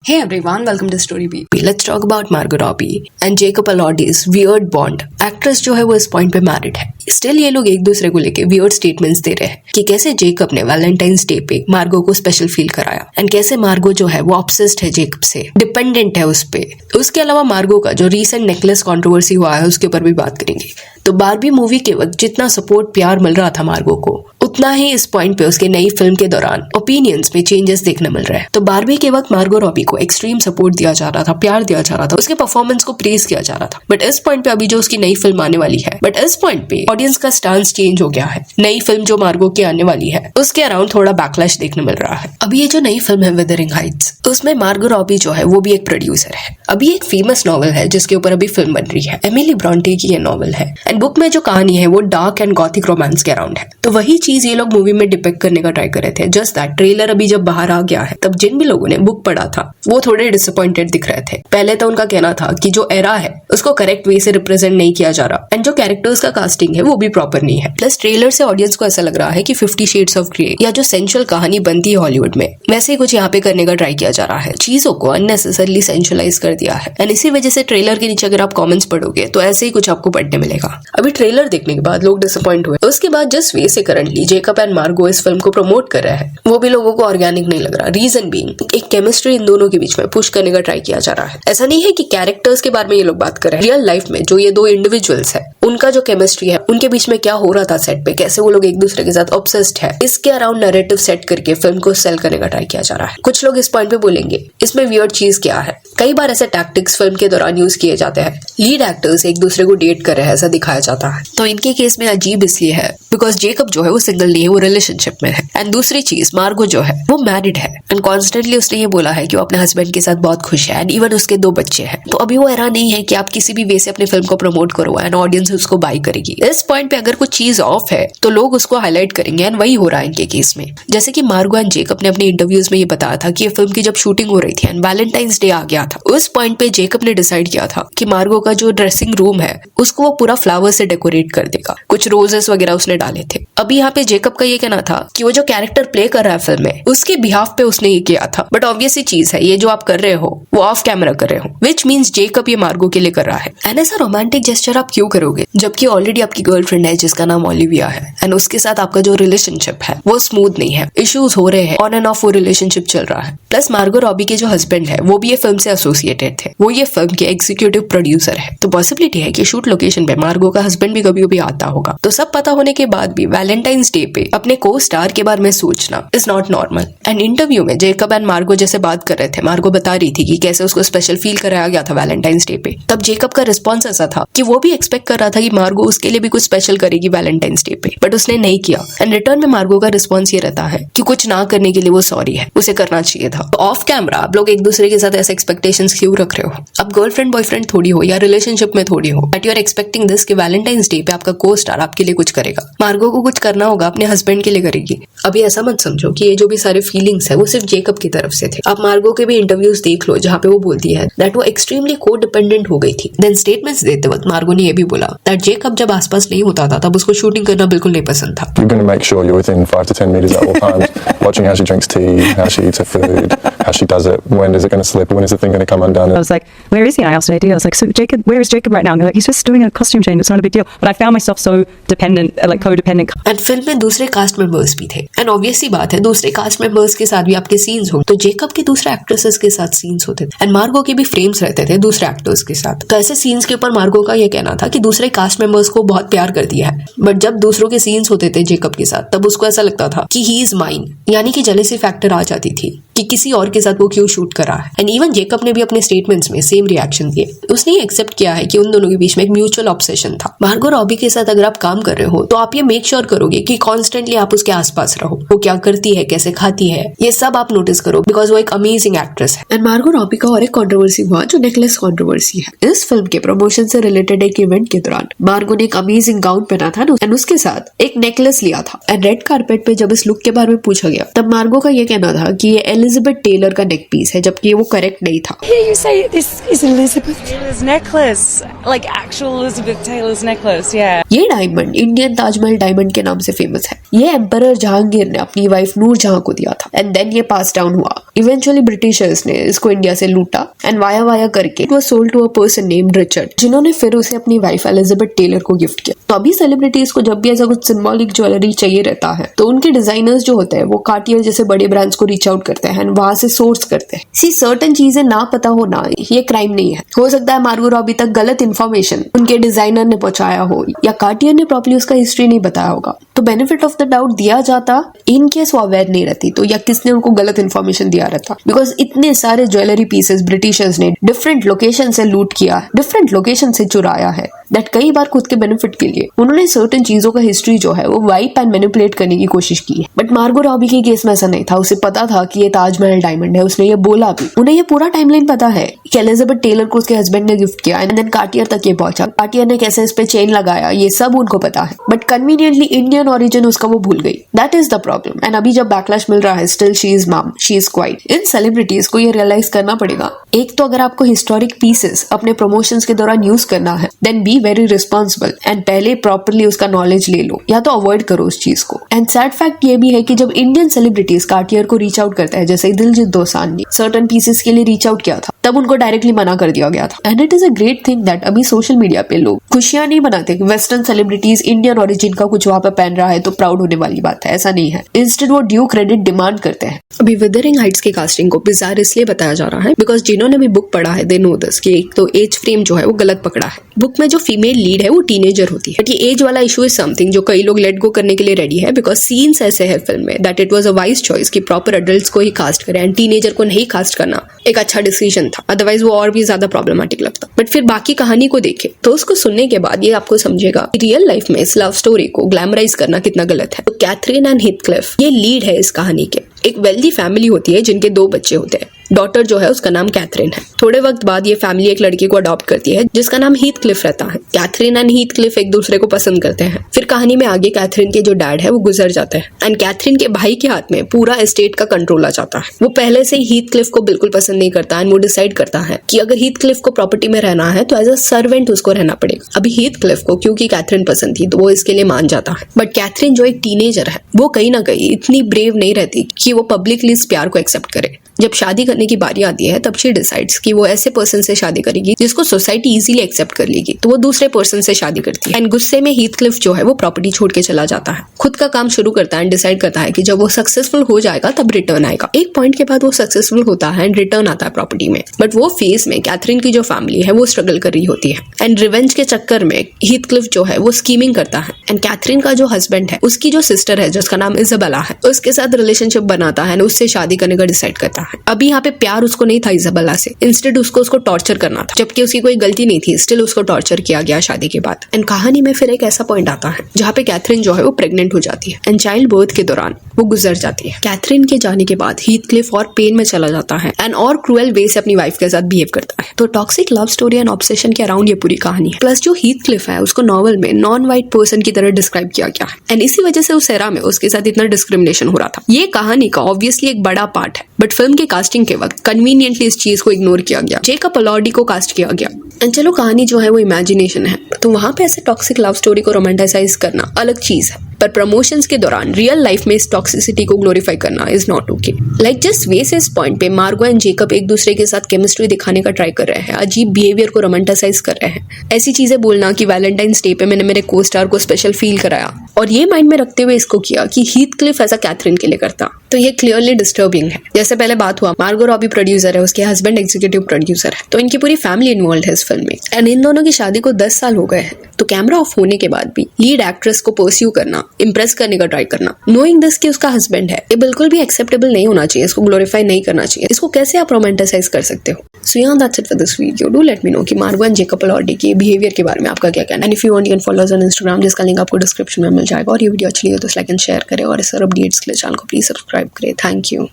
Hey everyone, welcome to Story Beat. Let's talk about Margot Robbie and Jacob Elordi's weird bond. Actress जो है वो इस point पे married है, still ये लोग एक दूसरे को लेके वियर्ड स्टेटमेंट्स दे रहे हैं कि कैसे जेकब ने वैलेंटाइंस डे पे मार्गो को स्पेशल फील कराया एंड कैसे मार्गो जो है वो ऑब्सेस्ड है जेकब से, डिपेंडेंट है उस पे। उसके अलावा मार्गो का जो रीसेंट नेकलेस कंट्रोवर्सी हुआ है उसके ऊपर भी बात करेंगे। तो बारबी मूवी के वक्त जितना सपोर्ट प्यार मिल रहा था मार्गो को, उतना ही इस पॉइंट पे उसके नई फिल्म के दौरान ओपिनियंस में चेंजेस देखने मिल रहे हैं। तो बारबी के वक्त मार्गो रॉबी को एक्सट्रीम सपोर्ट दिया जा रहा था, प्यार दिया जा रहा था, उसके परफॉर्मेंस को प्रेज किया जा रहा था। बट इस पॉइंट पे अभी जो उसकी नई फिल्म आने वाली है, बट इस पॉइंट पे ऑडियंस का स्टांस चेंज हो गया है। नई फिल्म जो मार्गो की आने वाली है उसके अराउंड थोड़ा बैकलैश देखने मिल रहा है। अभी ये जो नई फिल्म है विदरिंग हाइट्स, उसमें मार्गो रॉबी जो है वो भी एक प्रोड्यूसर है। अभी एक फेमस नॉवल है जिसके ऊपर अभी फिल्म बन रही है, एमिली ब्रॉन्टे की ये नॉवल है एंड बुक में जो कहानी है वो डार्क एंड गॉथिक रोमांस के अराउंड है। तो वही चीज ये लोग मूवी में डिपिक्ट करने का ट्राई कर रहे थे। जस्ट दैट ट्रेलर अभी जब बाहर आ गया है तब जिन भी लोगों ने बुक पढ़ा था वो थोड़े डिसअपॉइंटेड दिख रहे थे। पहले तो उनका कहना था कि जो एरा है उसको करेक्ट वे से रिप्रेजेंट नहीं किया जा रहा एंड जो कैरेक्टर्स का कास्टिंग है वो भी प्रॉपर नहीं है। प्लस ट्रेलर से ऑडियंस को ऐसा लग रहा है कि 50 शेड्स ऑफ ग्रे या जो सेंशुअल कहानी बनती है हॉलीवुड में वैसे ही कुछ यहाँ पे करने का ट्राई किया जा रहा है। चीजों को अननेसेसरली सेंशुअलाइज कर दिया है एंड इसी वजह से ट्रेलर के नीचे अगर आप कमेंट्स पढ़ोगे तो ऐसे ही कुछ आपको पढ़ने मिलेगा। अभी ट्रेलर देखने के बाद लोग डिसअपॉइंट हुए। उसके बाद जिस वे से करंटली जेकब एंड मार्गो इस फिल्म को प्रमोट कर रहे हैं वो भी लोगों को ऑर्गेनिक नहीं लग रहा। रीजन बीइंग एक केमिस्ट्री इन दोनों के बीच में पुश करने का ट्राई किया जा रहा है। ऐसा नहीं है कि कैरेक्टर्स के बारे में ये लोग बात कर रहे हैं, रियल लाइफ में जो ये दो इंडिविजुअल्स है उनका जो केमिस्ट्री है, उनके बीच में क्या हो रहा था सेट पे, कैसे वो लोग एक दूसरे के साथ ऑब्सेस्ड है, इसके अराउंड नैरेटिव सेट करके फिल्म को सेल करने का ट्राई किया जा रहा है। कुछ लोग इस पॉइंट पे बोलेंगे इसमें वियर्ड चीज क्या है। कई बार ऐसे टैक्टिक्स फिल्म के दौरान यूज किए जाते हैं। लीड एक्टर्स एक दूसरे को डेट कर रहे हैं ऐसा दिखाया जाता है। तो इनके केस में अजीब इसलिए है बिकॉज जेकब जो है वो सिंगल नहीं है, वो रिलेशनशिप में है। एंड दूसरी चीज मार्गो जो है वो मैरिड है एंड कॉन्स्टेंटली उसने ये बोला है कि वो अपने हस्बैंड के साथ बहुत खुश है एंड इवन उसके 2 बच्चे हैं। तो अभी वो एरा नहीं है कि आप किसी भी वे से अपनी फिल्म को प्रमोट करो एंड ऑडियंस उसको बाय करेगी। इस पॉइंट पे अगर कुछ चीज ऑफ है तो लोग उसको हाईलाइट करेंगे एंड वही हो रहा है इनके केस में। जैसे कि मार्गो एंड जेकब ने अपने इंटरव्यूज में ये बताया था कि ये फिल्म की जब शूटिंग हो रही थी एंड वैलेंटाइंस डे आ गया था, उस पॉइंट पे जेकब ने डिसाइड किया था कि मार्गो का जो ड्रेसिंग रूम है उसको वो पूरा फ्लावर से डेकोरेट कर देगा। कुछ रोजेस वगैरह उसने डाले थे। अभी यहाँ पे जेकब का ये कहना था कि वो जो कैरेक्टर प्ले कर रहा है फिल्म में उसके बिहाफ पे उसने ये किया था। बट ऑब्वियस ही चीज है ये जो आप कर रहे हो वो ऑफ कैमरा कर रहे हो, विच मीन्स जेकब ये मार्गो के लिए कर रहा है। एंड ऐसा रोमांटिक जेस्चर आप क्यों करोगे जबकि ऑलरेडी आपकी गर्लफ्रेंड है जिसका नाम ओलिविया है एंड उसके साथ आपका जो रिलेशनशिप है वो स्मूथ नहीं है, इश्यूज हो रहे हैं, ऑन एंड ऑफ वो रिलेशनशिप चल रहा है। प्लस मार्गो रॉबी के जो हस्बैंड है वो भी ये फिल्म से एसोसिएटेड थे, वो ये फिल्म के एग्जीक्यूटिव प्रोड्यूसर है। तो पॉसिबिलिटी है कि शूट लोकेशन पे मार्गो का हस्बैंड भी कभी कभी आता होगा। तो सब पता होने के बाद भी वैलेंटाइंस डे पे अपने को स्टार के बारे में सोचना is not normal. And interview में जेकब एंड मार्गो जैसे बात कर रहे थे, मार्गो बता रही थी कि कैसे उसको स्पेशल फील कराया गया था वैलेंटाइंस डे पे। तब जेकब का रिस्पॉन्स ऐसा था कि वो भी एक्सपेक्ट कर रहा था कि मार्गो उसके लिए भी कुछ स्पेशल करेगी वैलेंटाइंस डे पे, बट उसने नहीं किया। एंड रिटर्न में मार्गो का रिस्पॉन्स ये रहता है कि कुछ ना करने के लिए वो सॉरी है, उसे करना चाहिए था। तो ऑफ कैमरा आप लोग एक दूसरे के साथ ऐसे एक्सपेक्टेशंस क्यों रख रहे हो? अब गर्लफ्रेंड बॉयफ्रेंड थोड़ी हो या रिलेशनशिप में थोड़ी हो, but you are expecting this कि वैलेंटाइंस डे पे आपका को स्टार आपके लिए कुछ करेगा। मार्गो को कुछ करना होगा अपने हस्बैंड के लिए करेगी। अभी ऐसा मत समझो कि ये जो भी सारे फीलिंग्स है वो सिर्फ जेकब की तरफ से थे। आप मार्गो के भी इंटरव्यूज देख लो जहाँ पे वो बोलती है दैट वो एक्सट्रीमली को डिपेंडेंट हो गई थी। देन स्टेटमेंट्स देते वक्त मार्गो ने ये भी बोला दैट जेकब जब आसपास नहीं होता था तब उसको शूटिंग करना बिल्कुल नहीं पसंद था। You're going to make sure you're within 5 to 10 meters at all times, watching how she drinks tea, how she eats her food, how she does it, when is it going to slip, when is the thing going to come undone. I was like, where is he? I asked Nadia, I was like, so Jacob, where is Jacob right now? And they're like, he's just doing a costume change, it's not a big deal. But I found myself so dependent, like codependent. And film में दूसरे cast members भी थे and obvious सी बात है दूसरे cast members के साथ भी आपके सीन्स हो, तो जेकब के दूसरे एक्ट्रेसेस के साथ सीन्स होते थे एंड मार्गो के भी फ्रेम्स रहते थे दूसरे एक्टर्स के साथ। तो ऐसे सीन्स के ऊपर मार्गो का ये कहना था कि दूसरे कास्ट मेंबर्स को बहुत प्यार कर दिया है, बट जब दूसरों के सीन्स होते थे जेकब के साथ तब उसको ऐसा लगता था कि ही इज माइन, यानी कि जेलेसी फैक्टर आ जाती थी कि किसी और के साथ वो क्यों शूट कर रहा है। एंड इवन जेकब ने भी अपने स्टेटमेंट्स में सेम रिएक्शन दिए। उसने ये एक्सेप्ट किया है कि उन दोनों के बीच में एक म्यूचुअल ऑब्सेशन था। मार्गो रॉबी के साथ अगर आप काम कर रहे हो तो आप ये मेक श्योर करोगे कि कॉन्स्टेंटली आप उसके आसपास रहो, वो क्या करती है, कैसे खाती है, ये सब आप नोटिस करो बिकॉज वो एक अमेजिंग एक्ट्रेस है। एंड मार्गो रॉबी का और एक कंट्रोवर्सी हुआ जो नेकलेस कंट्रोवर्सी है। इस फिल्म के प्रमोशन से रिलेटेड एक इवेंट के दौरान मार्गो ने एक अमेजिंग गाउन पहना था एंड उसके साथ एक नेकलेस लिया था एंड रेड कारपेट पे जब इस लुक के बारे में पूछा गया तब मार्गो का ये कहना था कि ये एलिजाबेथ टेलर का नेक पीस है, जबकि वो करेक्ट नहीं था। Here you say this is Elizabeth Taylor's necklace, like actual Elizabeth Taylor's necklace, yeah. ये डायमंड इंडियन ताजमहल डायमंड के नाम से फेमस है। ये एम्परर जहांगीर ने अपनी वाइफ नूर जहां को दिया था एंड देन ये पास डाउन हुआ। इवेंचुअली ब्रिटिशर्स ने इसको इंडिया से लूटा एंड वाया वाया करके it was sold to a person named Richard, जिन्होंने फिर उसे अपनी वाइफ एलिजाबेथ टेलर को गिफ्ट किया। तो अभी सेलिब्रिटीज को जब भी ऐसा कुछ सिंबॉलिक ज्वेलरी चाहिए रहता है तो उनके डिजाइनर्स जो होते हैं वो कार्टियर जैसे बड़े ब्रांड्स को रीच आउट करते हैं, वहां से सोर्स करते हैं। सी सर्टेन चीजें ना पता होना ये क्राइम नहीं है। हो सकता है मार्गो रॉबी तक गलत इन्फॉर्मेशन उनके डिजाइनर ने पहुंचाया हो या कार्टियर ने प्रॉपर्ली उसका हिस्ट्री नहीं बताया होगा, तो बेनिफिट ऑफ द डाउट दिया जाता इन केस वो अवेयर नहीं रहती तो, या किसने उनको गलत इन्फॉर्मेशन दिया रहता। बिकॉज इतने सारे ज्वेलरी पीसेस ब्रिटिशर्स ने डिफरेंट लोकेशन से लूट किया, डिफरेंट लोकेशन से चुराया है, दैट कई बार खुद के बेनिफिट के लिए उन्होंने सर्टेन चीजों का हिस्ट्री जो है वो वाइप एंड मैनिपुलेट करने की कोशिश की है। बट मार्गो रॉबी के केस में ऐसा नहीं था। उसे पता था कि ये ताजमहल डायमंड है, उसने ये बोला भी। उन्हें ये पूरा टाइमलाइन पता है कि एलिजाबेथ टेलर को उसके हस्बैंड ने गिफ्ट किया एंड देन कार्टियर तक ये पहुंचा, कार्टियर ने कैसे इस पे चेन लगाया, ये सब उनको पता है। बट कन्वीनियंटली इंडियन ओरिजिन उसका वो भूल गई। That is the problem. And अभी जब बैकलैश मिल रहा है, still she is mom, she is quite. In celebrities को ये रियलाइज करना पड़ेगा, एक तो अगर आपको हिस्टोरिक पीसेस अपने प्रमोशंस के दौरान यूज करना है then be very responsible and पहले प्रॉपरली उसका नॉलेज ले लो, या तो अवॉइड करो उस चीज को। एंड सैड फैक्ट ये भी है कि जब इंडियन सेलिब्रिटीज कार्टियर को रीच आउट करता है, जैसे दिलजीत दोसांझ ने सर्टेन पीसेस के लिए रीच आउट किया था, तब उनको डायरेक्टली मना कर दिया गया था। And it is a great thing that अभी सोशल मीडिया पे लोग खुशियां नहीं मनाते कि वेस्टर्न सेलिब्रिटीज इंडियन ओरिजिन का कुछ वहां पे पहन रहा है तो प्राउड होने वाली बात है, ऐसा नहीं है। इंस्टेड वो ड्यू क्रेडिट डिमांड करते हैं। अभी विदरिंग हाइट्स की कास्टिंग को बिजार इसलिए बताया जा रहा है बिकॉज जिन्होंने भी बुक पढ़ा है दे नो दिस कि एक तो एज फ्रेम जो है वो गलत पकड़ा है। बुक में जो फीमेल लीड है वो टीनेजर होती है, बट ये एज वाला इशू इज समथिंग जो कई लोग लेट गो करने के लिए रेडी है बिकॉज सीन्स ऐसे है फिल्म में that it was a wise choice कि प्रॉपर एडल्ट्स को ही कास्ट करें एंड टीनेजर को नहीं कास्ट करना एक अच्छा डिसीजन था, अदरवाइज वो और भी ज्यादा प्रॉब्लमेटिक लगता। बट फिर बाकी कहानी को देखे तो उसको सुनने के बाद ये आपको समझेगा कि रियल लाइफ में इस लव स्टोरी को ग्लैमराइज करना कितना गलत है। तो कैथरीन एंड हीथक्लिफ ये लीड है इस कहानी के। एक वेल्दी फैमिली होती है जिनके 2 बच्चे होते हैं। डॉटर जो है उसका नाम कैथरीन है। थोड़े वक्त बाद ये फैमिली एक लड़के को अडॉप्ट करती है जिसका नाम हीथक्लिफ रहता है। कैथरीन एंड हीथक्लिफ एक दूसरे को पसंद करते हैं। फिर कहानी में आगे कैथरीन के जो डैड है वो गुजर जाते हैं एंड कैथरीन के भाई के हाथ में पूरा एस्टेट का कंट्रोल आ जाता है। वो पहले से ही हीथक्लिफ को बिल्कुल पसंद नहीं करता एंड वो डिसाइड करता है कि अगर हीथक्लिफ को प्रॉपर्टी में रहना है तो एज अ सर्वेंट उसको रहना पड़ेगा। अभी हीथक्लिफ को क्योंकि कैथरीन पसंद थी तो वो इसके लिए मान जाता है। बट कैथरीन जो एक टीनेजर है वो कहीं ना कहीं इतनी ब्रेव नहीं रहती कि वो पब्लिकली इस प्यार को एक्सेप्ट करे। जब शादी करने की बारी आती है तब शी डिसाइड्स कि वो ऐसे पर्सन से शादी करेगी जिसको सोसाइटी इजीली एक्सेप्ट कर लेगी, तो वो दूसरे पर्सन से शादी करती है। एंड गुस्से में हीथक्लिफ जो है वो प्रॉपर्टी छोड़ के चला जाता है, खुद का काम शुरू करता है एंड डिसाइड करता है कि जब वो सक्सेसफुल हो जाएगा तब रिटर्न आएगा। एक पॉइंट के बाद वो सक्सेसफुल होता है एंड रिटर्न आता है प्रॉपर्टी में। बट वो फेज में कैथरीन की जो फैमिली है वो स्ट्रगल कर रही होती है एंड रिवेंज के चक्कर में हीथक्लिफ जो है वो स्कीमिंग करता है एंड कैथरीन का जो हस्बैंड है उसकी जो सिस्टर है जिसका नाम इजाबेला है उसके साथ रिलेशनशिप बनाता है, उससे शादी करने का डिसाइड करता है। अभी यहाँ पे प्यार उसको नहीं था इजाबेला से, इंस्टेड उसको टॉर्चर करना था, जबकि उसकी कोई गलती नहीं थी, स्टिल उसको टॉर्चर किया गया शादी के बाद। एंड कहानी में फिर एक ऐसा पॉइंट आता है जहाँ पे कैथरीन जो है वो प्रेग्नेंट हो जाती है एंड चाइल्ड बर्थ के दौरान वो गुजर जाती है। कैथरीन के जाने के बाद हीथक्लिफ और पेन में चला जाता है एंड और क्रूएल वे से अपनी वाइफ के साथ बिहेव करता है। तो toxic love story and obsession के अराउंड ये पूरी कहानी है। प्लस जो हीथक्लिफ है उसको नॉवल में नॉन व्हाइट पर्सन की तरह डिस्क्राइब किया गया है एंड इसी वजह से उस एरा में उसके साथ इतना डिस्क्रिमिनेशन हो रहा था। ये कहानी का ऑब्वियसली एक बड़ा पार्ट है, बट फिल्म के कास्टिंग के वक्त कन्वीनियंटली इस चीज को इग्नोर किया गया। जेकब एलॉर्डी को कास्ट किया गया एंड चलो कहानी जो है वो इमेजिनेशन है, तो वहां पे ऐसे टॉक्सिक लव स्टोरी को रोमांटिसाइज करना अलग चीज है, पर प्रमोशंस के दौरान रियल लाइफ में इस टॉक्सिसिटी को ग्लोरीफाई करना is not okay. Like just way से इस पॉइंट पे मार्गो एंड जेकब एक दूसरे के साथ केमिस्ट्री दिखाने का ट्राई कर रहे हैं, अजीब बिहेवियर को रोमांटिसाइज कर रहे हैं। ऐसी चीजें बोलना कि वैलेंटाइंस डे पे मैंने मेरे को स्टार को स्पेशल फील कराया और ये माइंड में रखते हुए इसको किया कि हीथक्लिफ ऐसा कैथरीन के लिए करता, तो ये क्लियरली डिस्टर्बिंग है। जैसे पहले बात हुआ, मार्गो रॉबी प्रोड्यूसर है, उसके हस्बैंड एग्जीक्यूटिव प्रोड्यूसर है, तो इनकी पूरी फैमिली इन्वॉल्व है इस फिल्म में एंड इन दोनों की शादी को 10 साल हो गए हैं। तो कैमरा ऑफ होने के बाद भी लीड एक्ट्रेस को परस्यू करना, इंप्रेस करने का ट्राई करना, नोइंग दिस कि उसका हस्बैंड है, ये बिल्कुल भी एक्सेप्टेबल नहीं होना चाहिए, इसको ग्लोरीफाई नहीं करना चाहिए। इसको कैसे आप रोमांटिसाइज कर सकते हो? सो yeah, that's it for this video. Do let me know कि मार्गो एंड जेकब एलॉर्डी के बिहेवियर के बारे में आपका क्या कहना है। And if you want, you can follow us on Instagram, जिसका लिंक आपको डिस्क्रिप्शन में मिल जाएगा। और ये वीडियो अच्छी लगी तो लाइक एंड शेयर करें और इस अपडेट्स के लिए चैनल को प्लीज सब्सक्राइब करें। Thank you.